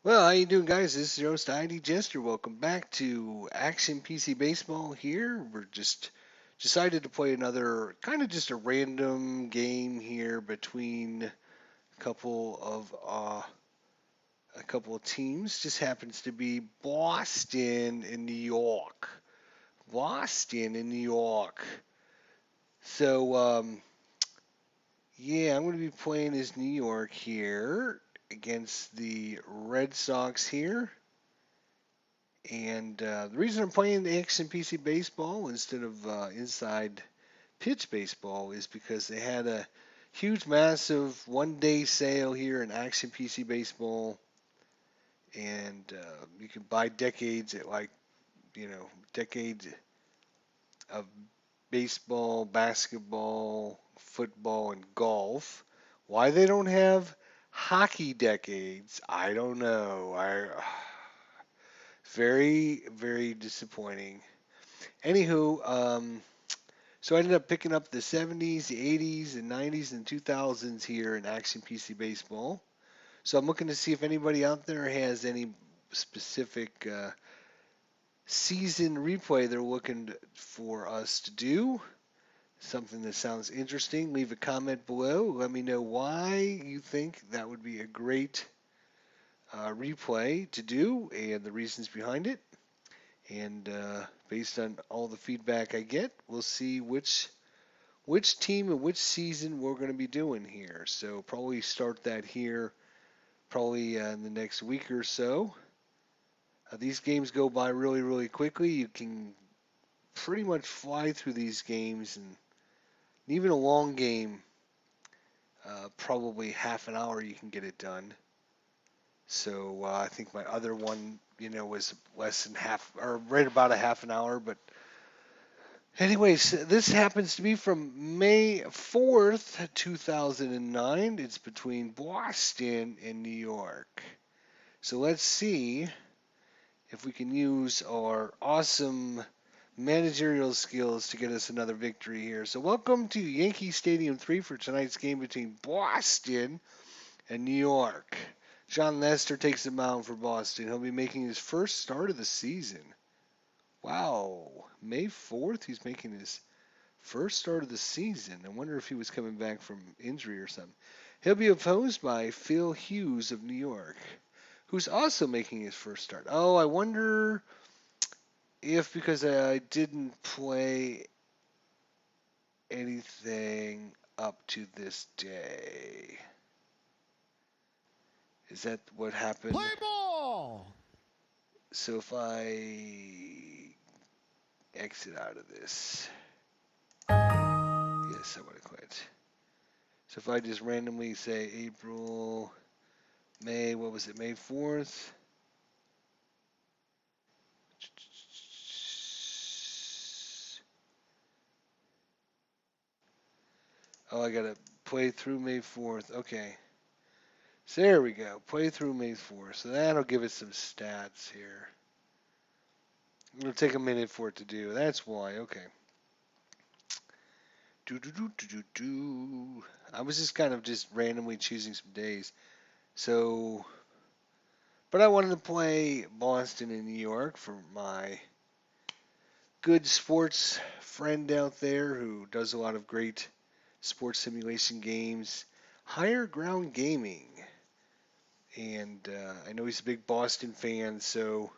Well, how you doing, guys? This is your host, ID Jester. Welcome back to Action PC Baseball. Here, we're just decided to play another kind of just a random game here between a couple of teams. Just happens to be Boston and New York. Boston and New York. So, yeah, I'm going to be playing as New York here against the Red Sox here. And the reason I'm playing the Action PC Baseball instead of inside pitch baseball is because they had a huge, massive 1 day sale here in Action PC Baseball, and you can buy decades at decades of baseball, basketball, football, and golf. Why they don't have hockey decades, I don't know. Very, very disappointing. Anywho, so I ended up picking up the 70s, the 80s, the 90s, and 2000s here in Action PC Baseball. So I'm looking to see if anybody out there has any specific season replay they're looking for us to do. Something that sounds interesting. Leave a comment below. Let me know why you think that would be a great replay to do and the reasons behind it. And based on all the feedback I get, we'll see which team and which season we're going to be doing here. So probably start that here probably in the next week or so. These games go by really, really quickly. You can pretty much fly through these games, and even a long game, probably half an hour you can get it done. So I think my other one, was less than half, or right about a half an hour. But anyways, this happens to be from May 4th, 2009. It's between Boston and New York. So let's see if we can use our awesome managerial skills to get us another victory here. So welcome to Yankee Stadium 3 for tonight's game between Boston and New York. John Lester takes the mound for Boston. He'll be making his first start of the season. Wow, May 4th, he's making his first start of the season. I wonder if he was coming back from injury or something. He'll be opposed by Phil Hughes of New York, who's also making his first start. Oh, I wonder if because I didn't play anything up to this day. Is that what happened? Play ball! So if I exit out of this, yes, I want to quit. So if I just randomly say April, May, what was it, May 4th? Oh, I gotta play through May 4th. Okay. So there we go. Play through May 4th. So that'll give us some stats here. It'll take a minute for it to do. That's why. Okay. Do do do do do do. I was just kind of just randomly choosing some days. So, but I wanted to play Boston and New York for my good sports friend out there who does a lot of great sports simulation games. Higher Ground Gaming. And I know he's a big Boston fan, so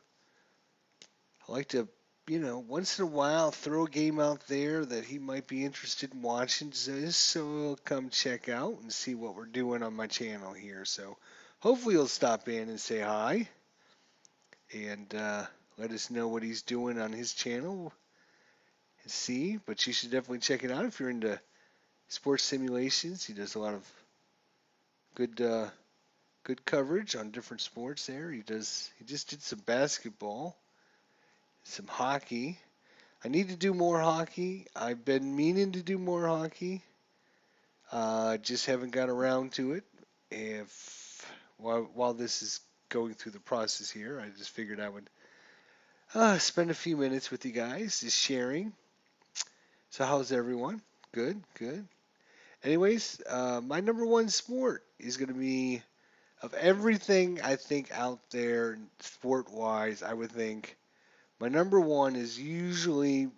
I like to, once in a while throw a game out there that he might be interested in watching, so he'll come check out and see what we're doing on my channel here. So hopefully he'll stop in and say hi and let us know what he's doing on his channel and see. But you should definitely check it out if you're into sports simulations. He does a lot of good good coverage on different sports there. He just did some basketball, some hockey. I need to do more hockey. I've been meaning to do more hockey. Just haven't got around to it. If while this is going through the process here, I just figured I would spend a few minutes with you guys, just sharing. So how's everyone? Good, good. Anyways, my number one sport is going to be Of everything I think out there sport wise, I would think my number one is usually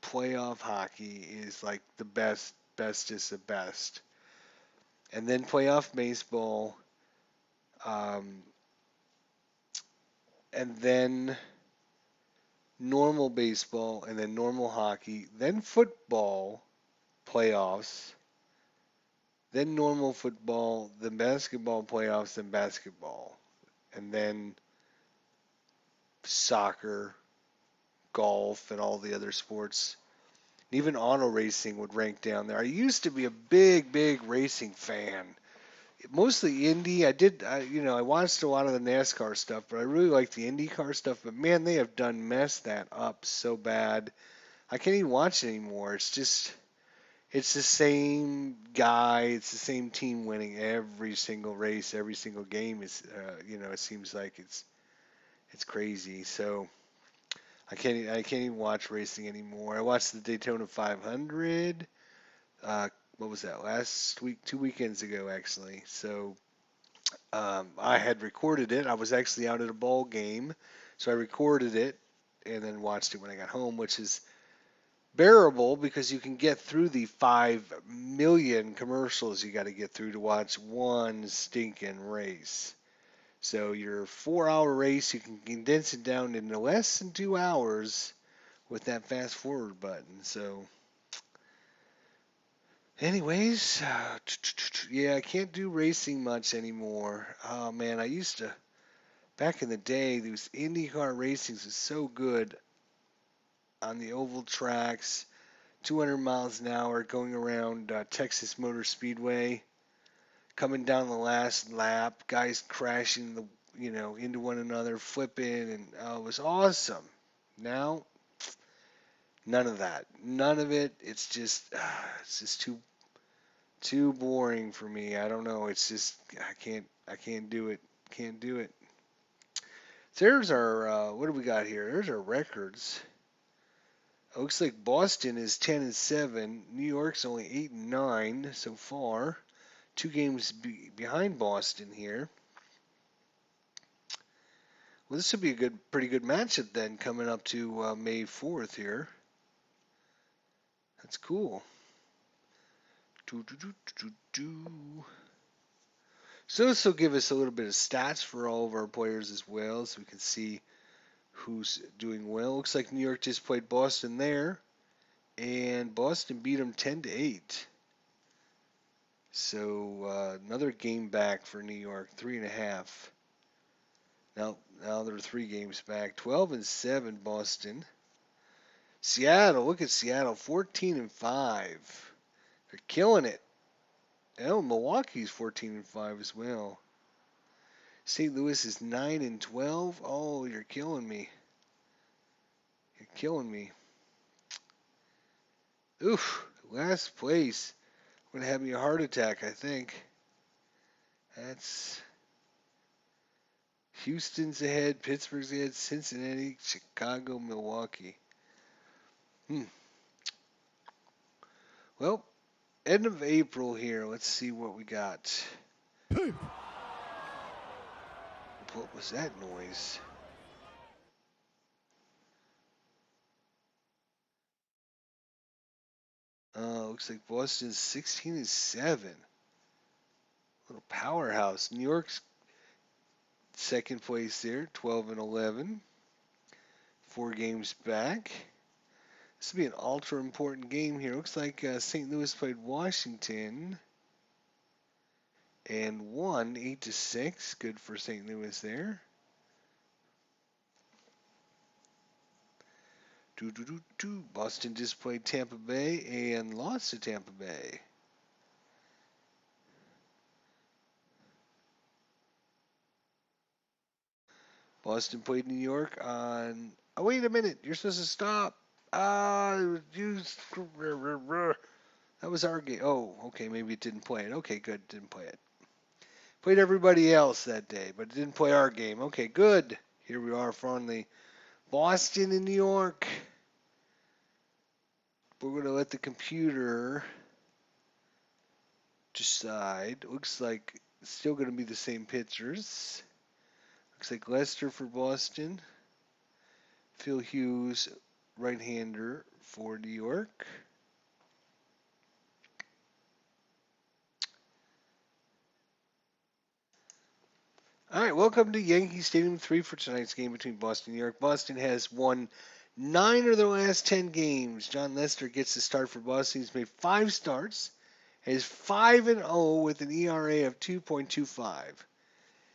playoff hockey is like the bestest of best. And then playoff baseball, um, and then normal baseball, and then normal hockey, then football playoffs, then normal football, then basketball playoffs, then basketball, and then soccer, golf, and all the other sports. Even auto racing would rank down there. I used to be a big racing fan. Mostly Indy. I watched a lot of the NASCAR stuff, but I really like the IndyCar stuff. But man, they have done messed that up so bad. I can't even watch it anymore. It's the same guy, it's the same team winning every single race, every single game. It seems like it's crazy. So I can't even watch racing anymore. I watched the Daytona 500. Uh, what was that last week? 2 weekends ago, actually. So I had recorded it. I was actually out at a ball game, so I recorded it and then watched it when I got home, which is bearable because you can get through the 5 million commercials you got to get through to watch one stinking race. So your 4 hour race, you can condense it down into less than 2 hours with that fast forward button. So, anyways, yeah, I can't do racing much anymore. Oh man, I used to back in the day. Those IndyCar racings was so good on the oval tracks, 200 miles an hour going around Texas Motor Speedway, coming down the last lap, guys crashing into one another, flipping, and it was awesome. Now, none of that, none of it. It's just too boring for me. I don't know. It's just I can't do it. Can't do it. So there's our what do we got here? There's our records. It looks like Boston is 10-7. New York's only 8-9 so far. 2 games behind Boston here. Well, this would be a pretty good matchup then, coming up to May 4th here. That's cool. Do, do, do, do, do. So this will give us a little bit of stats for all of our players as well, so we can see who's doing well. Looks like New York just played Boston there, and Boston beat them 10-8. So another game back for New York, 3.5. Now they're 3 games back. 12-7 Boston. Seattle, look at Seattle, 14-5. They're killing it. Oh, Milwaukee's 14-5 as well. St. Louis is 9-12. Oh, you're killing me. You're killing me. Oof, last place. I'm gonna have me a heart attack, I think. That's Houston's ahead, Pittsburgh's ahead, Cincinnati, Chicago, Milwaukee. Hmm. Well, end of April here. Let's see what we got. What was that noise? Looks like Boston's 16-7. Little powerhouse. New York's second place there, 12-11. 4 games back. This will be an ultra important game here. Looks like St. Louis played Washington and won 8-6. Good for St. Louis there. Boston just played Tampa Bay and lost to Tampa Bay. Boston played New York on. Oh, wait a minute. You're supposed to stop. You. That was our game. Oh, okay. Maybe it didn't play it. Okay, good. Didn't play it. Played everybody else that day, but it didn't play our game. Okay, good. Here we are from the Boston and New York. We're going to let the computer decide. Looks like Still going to be the same pitchers. Looks like Lester for Boston. Phil Hughes, right-hander for New York. All right, welcome to Yankee Stadium 3 for tonight's game between Boston and New York. Boston has won 9 of their last 10 games. John Lester gets the start for Boston. He's made 5 starts. Has 5-0 with an ERA of 2.25.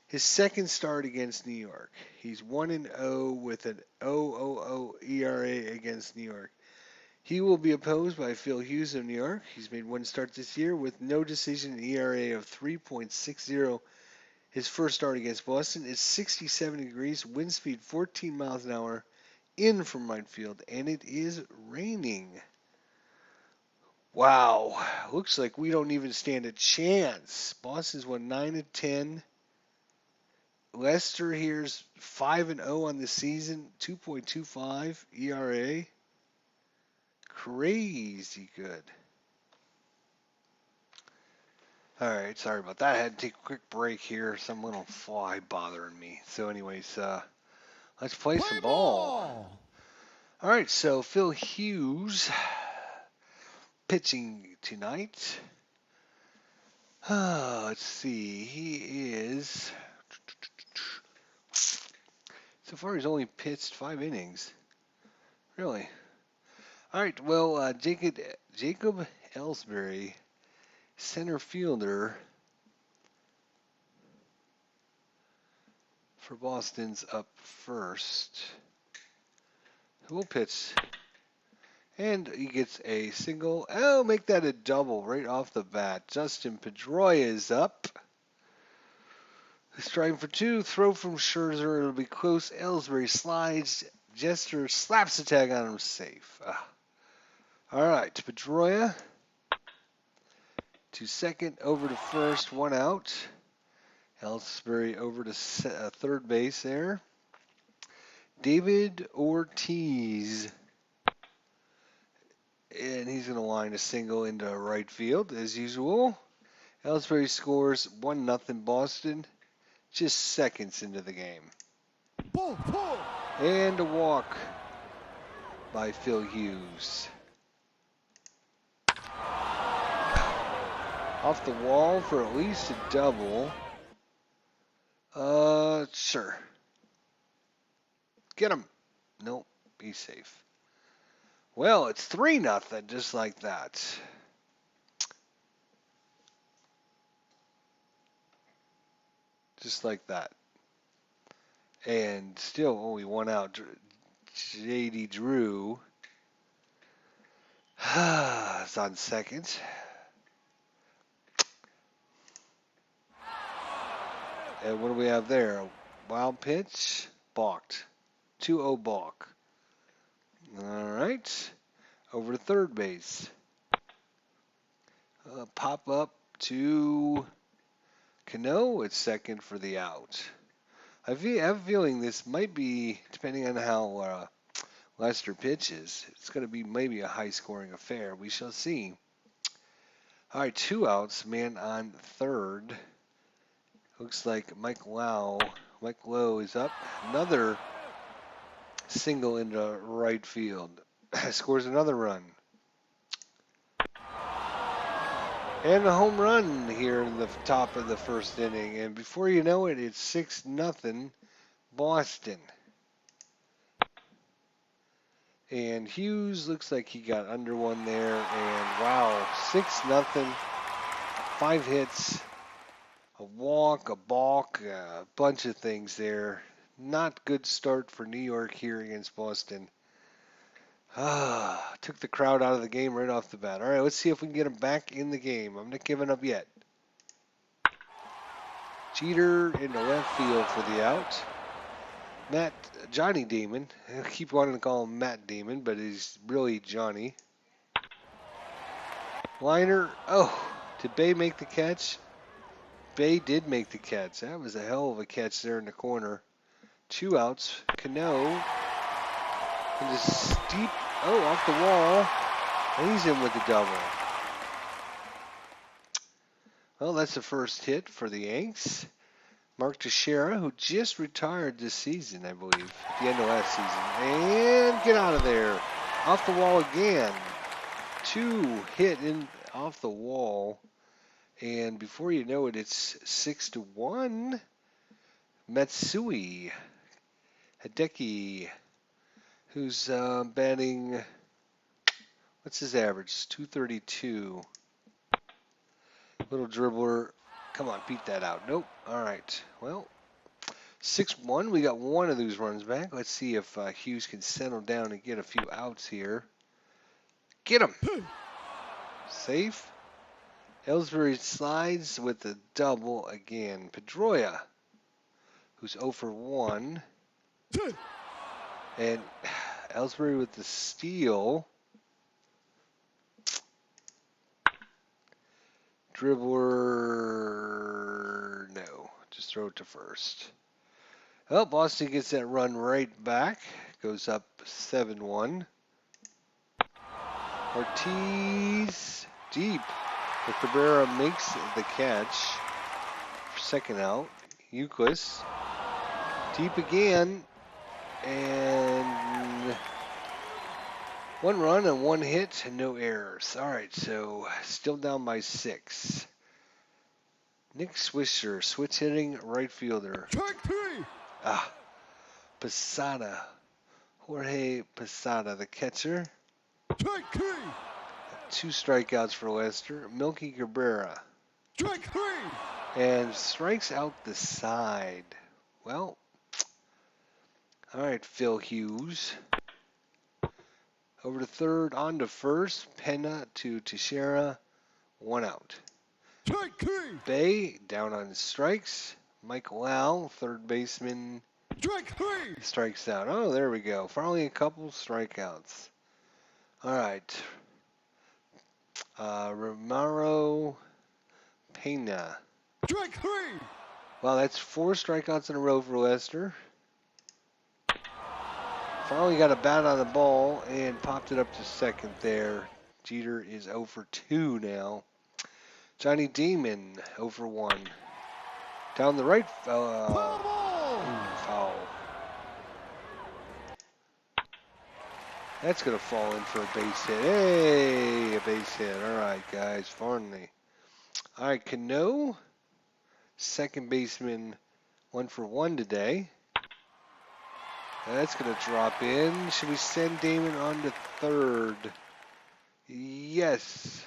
His second start against New York. He's 1-0 with an 0.00 ERA against New York. He will be opposed by Phil Hughes of New York. He's made 1 start this year with no decision, an ERA of 3.60. His first start against Boston is 67 degrees, wind speed 14 miles an hour, in from right field, and it is raining. Wow, looks like we don't even stand a chance. Boston's won 9 of 10. Lester here's 5-0 on the season, 2.25 ERA. Crazy good. All right, sorry about that. I had to take a quick break here. Some little fly bothering me. So, anyways, let's play some ball. All right, so Phil Hughes pitching tonight. Let's see. He is. So far, he's only pitched 5 innings. Really? All right, well, Jacob Ellsbury, center fielder for Boston's up first. Who will pitch? And he gets a single. Oh, make that a double right off the bat. Justin Pedroia is up. Striking for 2. Throw from Scherzer. It'll be close. Ellsbury slides. Jester slaps the tag on him. Safe. All right. Pedroia to second. Over to first. 1 out. Ellsbury over to third base there. David Ortiz. And he's going to line a single into right field as usual. Ellsbury scores 1-0 Boston. Just seconds into the game. And a walk by Phil Hughes. Off the wall for at least a double. Sure. Get him. Nope, he's safe. Well, it's 3-0, just like that. Just like that. And still only 1 out. J.D. Drew is on second. And what do we have there? A wild pitch. Balked. 2-0 balk. All right. Over to third base. Pop up to Cano at second for the out. I have a feeling this might be, depending on how Lester pitches, it's going to be maybe a high-scoring affair. We shall see. All right, 2 outs, man on third. Looks like Mike Lowe is up. Another single into right field. Scores another run. And a home run here in the top of the first inning. And before you know it, it's 6-0 Boston. And Hughes looks like he got under one there. And wow, 6-0. 5 hits, a walk, a balk, a bunch of things there. Not good start for New York here against Boston. Took the crowd out of the game right off the bat. All right, let's see if we can get them back in the game. I'm not giving up yet. Jeter into left field for the out. Johnny Damon. I keep wanting to call him Matt Damon, but he's really Johnny. Liner. Oh, did Bay make the catch? Bay did make the catch. That was a hell of a catch there in the corner. 2 outs. Cano. And just steep, off the wall. And he's in with the double. Well, that's the first hit for the Yanks. Mark Teixeira, who just retired this season, I believe, at the end of last season. And get out of there. Off the wall again. 2 hit in off the wall. And before you know it, it's 6-1. Matsui Hideki, who's batting, what's his average? 232. Little dribbler. Come on, beat that out. Nope. All right. Well, 6-1. We got one of those runs back. Let's see if Hughes can settle down and get a few outs here. Get him. Safe. Ellsbury slides with the double again. Pedroia, who's 0 for 1. And Ellsbury with the steal. Dribbler, no. Just throw it to first. Well, Boston gets that run right back. Goes up 7-1. Ortiz deep. But Cabrera makes the catch. Second out. Euclid. Deep again. And 1 run and 1 hit and no errors. All right, so still down by 6. Nick Swisher, switch hitting right fielder. Strike 3. Posada. Jorge Posada, the catcher. Strike 3. 2 strikeouts for Lester. Milky Cabrera. Strike 3. And strikes out the side. Well, all right, Phil Hughes. Over to third, on to first. Pena to Teixeira. 1 out. Strike 3. Bay down on strikes. Mike Lau, third baseman, Strike 3. strikes out. Oh, there we go. Finally a couple strikeouts. All right. Romero Pena. Strike 3. Well, that's 4 strikeouts in a row for Lester. Finally got a bat on the ball and popped it up to second there. Jeter is 0 for 2 now. Johnny Damon 0 for 1. Down the right. Foul. That's going to fall in for a base hit. Hey, a base hit. All right, guys. Finally. All right, Cano, second baseman, 1 for 1 today. That's going to drop in. Should we send Damon on to third? Yes.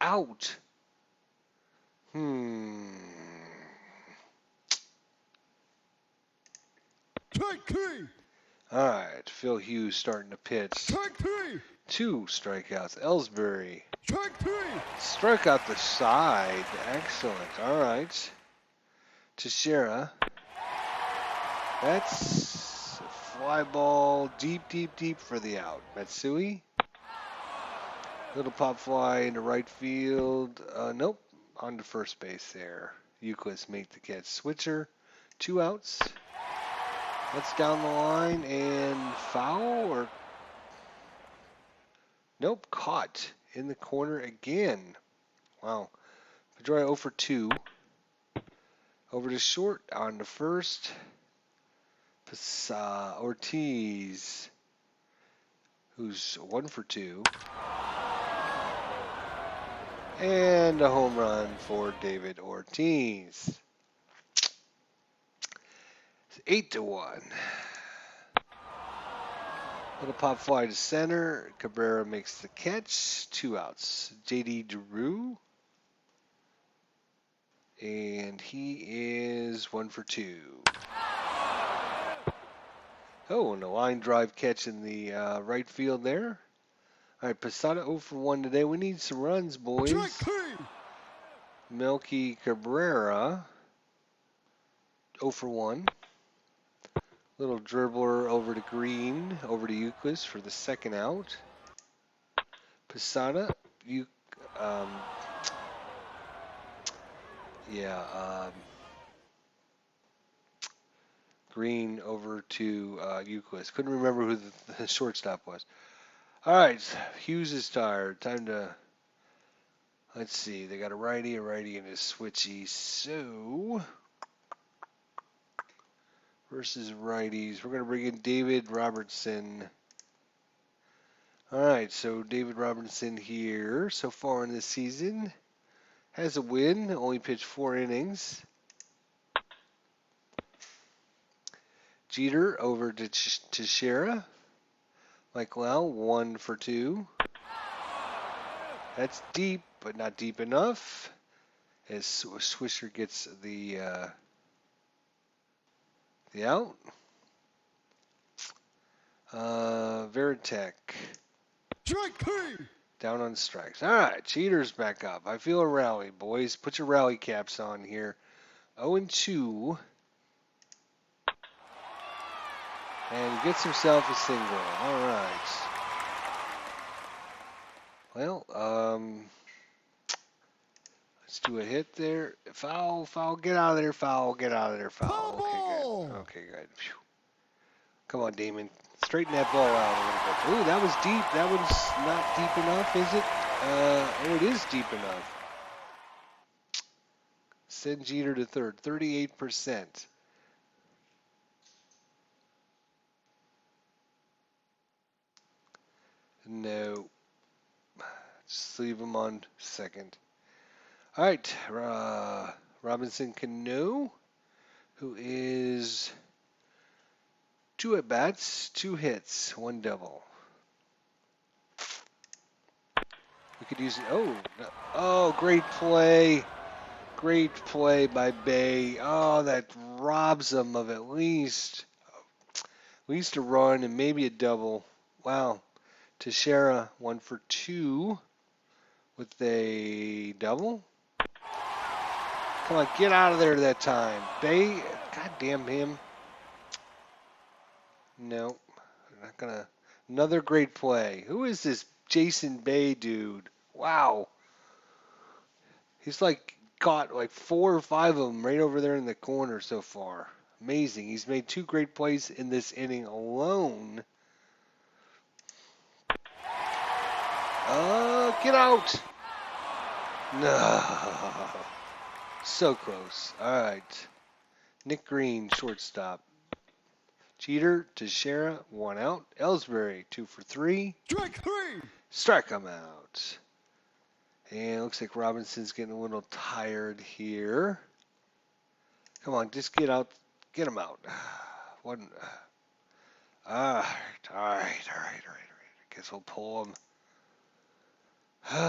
Out. Strike 3. All right, Phil Hughes starting to pitch. Strike 3. 2 strikeouts. Ellsbury. Strike 3. Struck out the side. Excellent. All right. Teixeira. That's a fly ball deep, deep, deep for the out. Matsui. Little pop fly into right field. Nope. On to first base there. Euclid make the catch. Switcher. 2 outs. That's down the line and foul or nope, caught in the corner again. Wow. Pedroia 0 for 2. Over to short, on to first. Ortiz, who's 1 for 2. And a home run for David Ortiz. It's 8-1. Little pop fly to center. Cabrera makes the catch. 2 outs. J.D. Drew. And he is 1 for 2. Oh, and a line drive catch in the right field there. All right, Posada 0 for 1 today. We need some runs, boys. Strike 3. Melky Cabrera 0 for 1. Little dribbler over to Green, over to Euclid for the second out. Posada, Green over to Euclid. Couldn't remember who the shortstop was. All right, Hughes is tired. Time to Let's see. They got a righty, and a switchy. So versus righties, we're gonna bring in David Robertson. All right. So David Robertson here so far in this season has a win. Only pitched 4 innings. Jeter over to Teixeira. Mike Lau 1 for 2. That's deep, but not deep enough. As Swisher gets the out. Veritek Strike 3. down on strikes. All right, Cheater's back up. I feel a rally, boys. Put your rally caps on here. 0-2. And he gets himself a single. All right. Well, let's do a hit there. Foul, get out of there, foul, get out of there, foul. Okay, good. Okay, good. Phew. Come on, Damon. Straighten that ball out a little bit. Ooh, that was deep. That one's not deep enough, is it? Oh, it is deep enough. Send Jeter to third. 38%. No. Just leave him on second. All right. Robinson Cano, who is 2 at-bats, 2 hits, 1 double. We could use it. Oh, no. Oh, great play. Great play by Bay. Oh, that robs them of at least a run and maybe a double. Wow. Teixeira 1 for 2 with a double. Come on, get out of there that time. Bay, goddamn him. No, I'm not gonna. Another great play. Who is this Jason Bay dude? Wow. He's like got like 4 or 5 of them right over there in the corner so far. Amazing. He's made 2 great plays in this inning alone. Get out! No. So close. All right. Nick Green, shortstop. Jeter, Teixeira, 1 out. Ellsbury, 2 for 3. Strike 3. Strike him out. And it looks like Robinson's getting a little tired here. Come on, just get out. Get him out. One. All right. I guess we'll pull him. All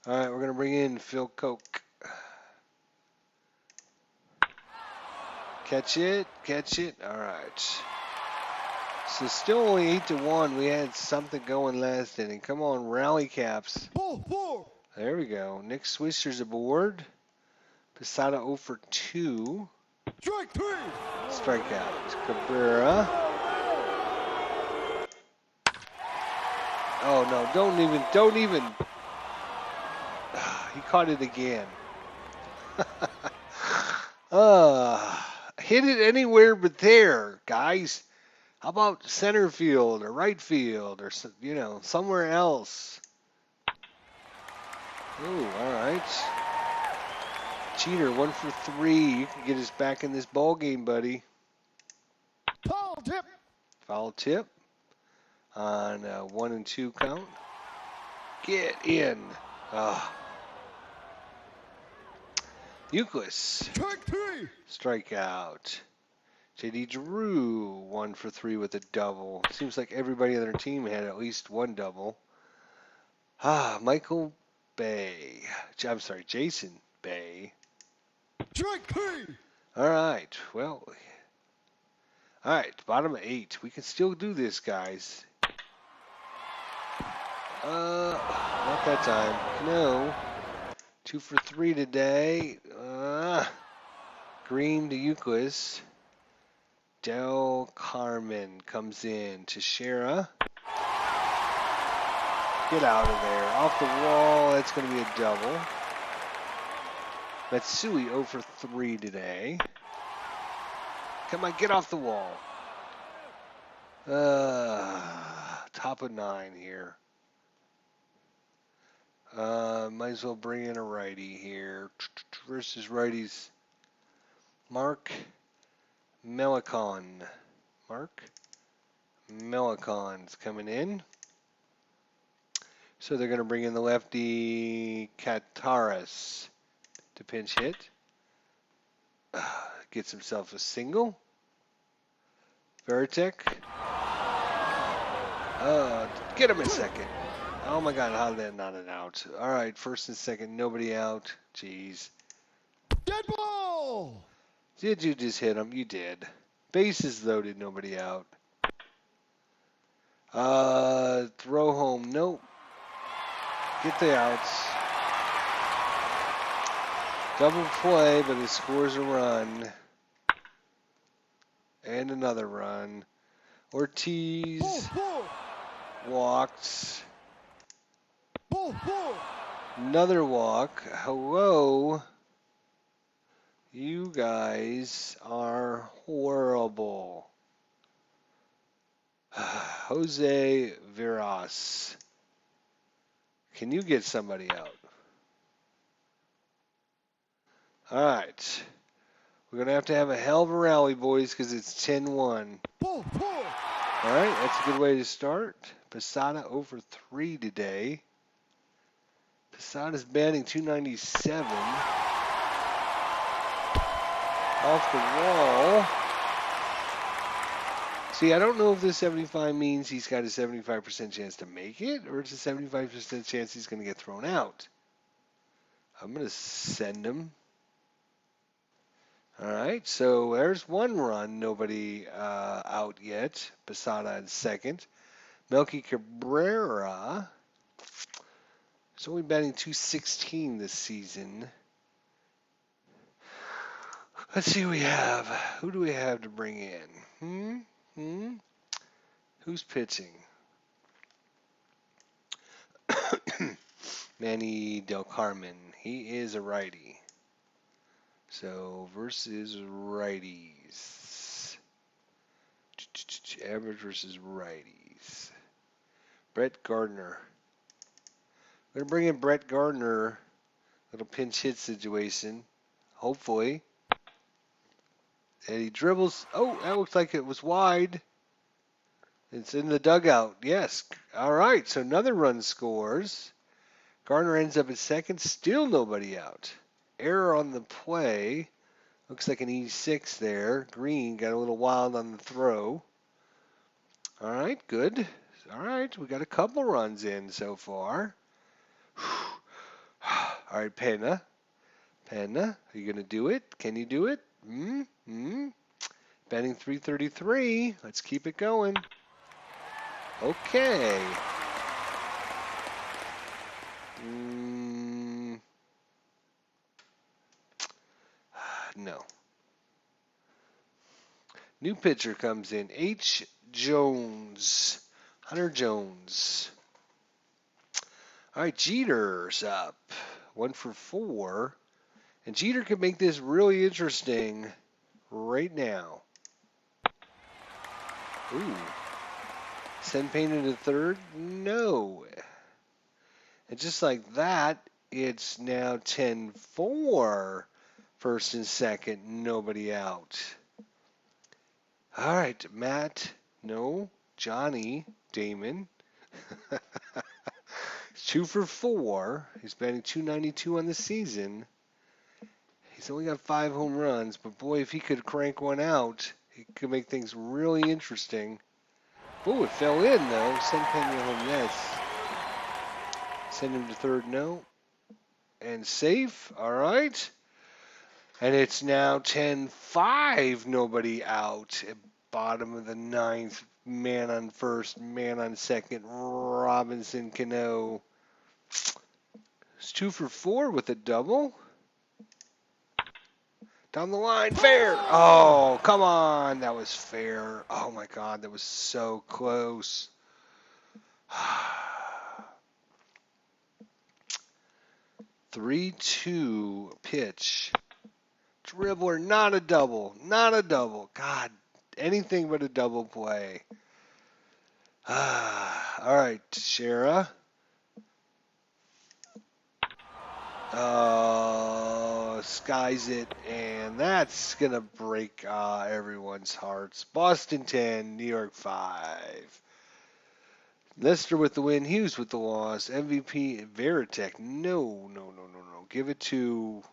right, we're going to bring in Phil Koch. Catch it. All right. So still only 8-1. We had something going last inning. Come on, rally caps. Ball 4. There we go. Nick Swisher's aboard. Posada 0 for 2. Strike 3. Strikeout. Cabrera. Oh no, don't even. He caught it again. Hit it anywhere but there, guys. How about center field or right field or somewhere else? Oh, all right. Cheater 1 for 3. You can get us back in this ball game, buddy. Foul tip. Foul tip on 1 and 2 count. Get in. Euclid. Strike 3. Strikeout. J.D. Drew 1 for 3 with a double. Seems like everybody on their team had at least 1 double. Michael Bay. I'm sorry, Jason Bay. Strike 3. All right. Well. All right. Bottom of 8. We can still do this, guys. Not that time. No. 2 for 3 today. Green to Euclid. Del Carmen comes in. Teixeira. Get out of there. Off the wall. That's going to be a double. Matsui 0 for 3 today. Come on, get off the wall. Top of 9 here. Might as well bring in a righty here. Versus righties. Mark Melicon. Mark Melicon's coming in. So they're going to bring in the lefty Kataris to pinch hit. Gets himself a single. Veritek. Get him a second. Oh my God, how did that not an out? All right, first and second, nobody out. Jeez. Dead ball. Did you just hit him? You did. Bases loaded, nobody out. Throw home. Nope. Get the outs. Double play, but it scores a run. And another run. Ortiz walks. Ball. Another walk. Hello. You guys are horrible. Jose Veras. Can you get somebody out? All right. We're going to have a hell of a rally, boys, because it's 10-1. Ball. All right, that's a good way to start. Posada over 3 today. Posada's batting 297. Off the wall. See, I don't know if this 75 means he's got a 75% chance to make it, or it's a 75% chance he's going to get thrown out. I'm going to send him. All right, so there's one run, nobody out yet. Posada in second. Melky Cabrera is only batting 216 this season. Let's see who we have. Who do we have to bring in? Who's pitching? Manny Del Carmen. He is a righty. So versus righties. Average versus righties. Brett Gardner. We're going to bring in Brett Gardner. Little pinch hit situation. Hopefully. And he dribbles. Oh, that looks like it was wide. It's in the dugout. Yes. All right. So another run scores. Gardner ends up at second. Still nobody out. Error on the play. Looks like an E6 there. Green got a little wild on the throw. All right. Good. All right. We got a couple runs in so far. All right, Pena. Pena, are you going to do it? Can you do it? Betting 333. Let's keep it going. Okay. No. New pitcher comes in. H. Jones. Hunter Jones. All right, Jeter's up. 1 for 4. And Jeter could make this really interesting right now. Ooh. Send Payne into third? No. And just like that, it's now 10-4. First and second, nobody out. All right, Matt. No. Johnny Damon. 2 for 4. He's batting 292 on the season. He's only got 5 home runs, but boy, if he could crank one out, it could make things really interesting. Oh, it fell in though. Send Pena home, yes. Send him to third, no. And safe, all right. And it's now 10-5, nobody out. At bottom of the ninth, man on first, man on second, Robinson Cano. It's 2 for 4 with a double. Down the line, fair. Oh, come on. That was fair. Oh, my God. That was so close. 3-2 pitch. Dribbler, not a double. Not a double. God, anything but a double play. All right, Shara. Skies it, and that's gonna break everyone's hearts. Boston 10, New York 5. Leicester with the win, Hughes with the loss. MVP Veritek. No, no, no, no, no. Give it to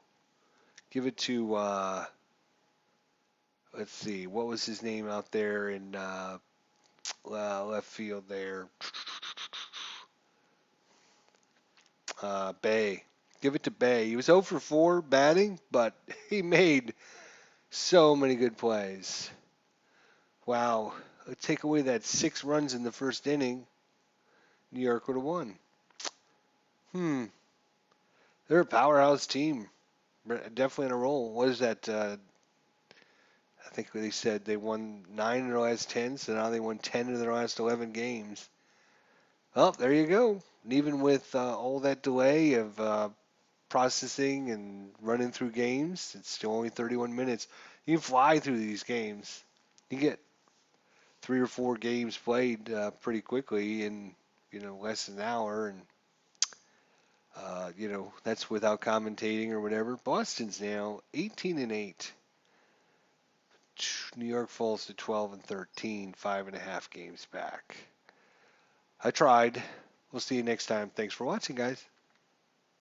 let's see, what was his name out there in left field there? Bay. Give it to Bay. He was 0 for 4 batting, but he made so many good plays. Wow. Take away that 6 runs in the first inning, New York would have won. Hmm. They're a powerhouse team. Definitely in a roll. What is that? I think they said they won 9 in their last 10, so now they won 10 in their last 11 games. Well, there you go. And even with all that delay of processing and running through games, it's still only 31 minutes. You can fly through these games. You get 3 or 4 games played pretty quickly in less than an hour, and that's without commentating or whatever. Boston's now 18-8. New York falls to 12-13, 5.5 games back. I tried. We'll see you next time. Thanks for watching, guys.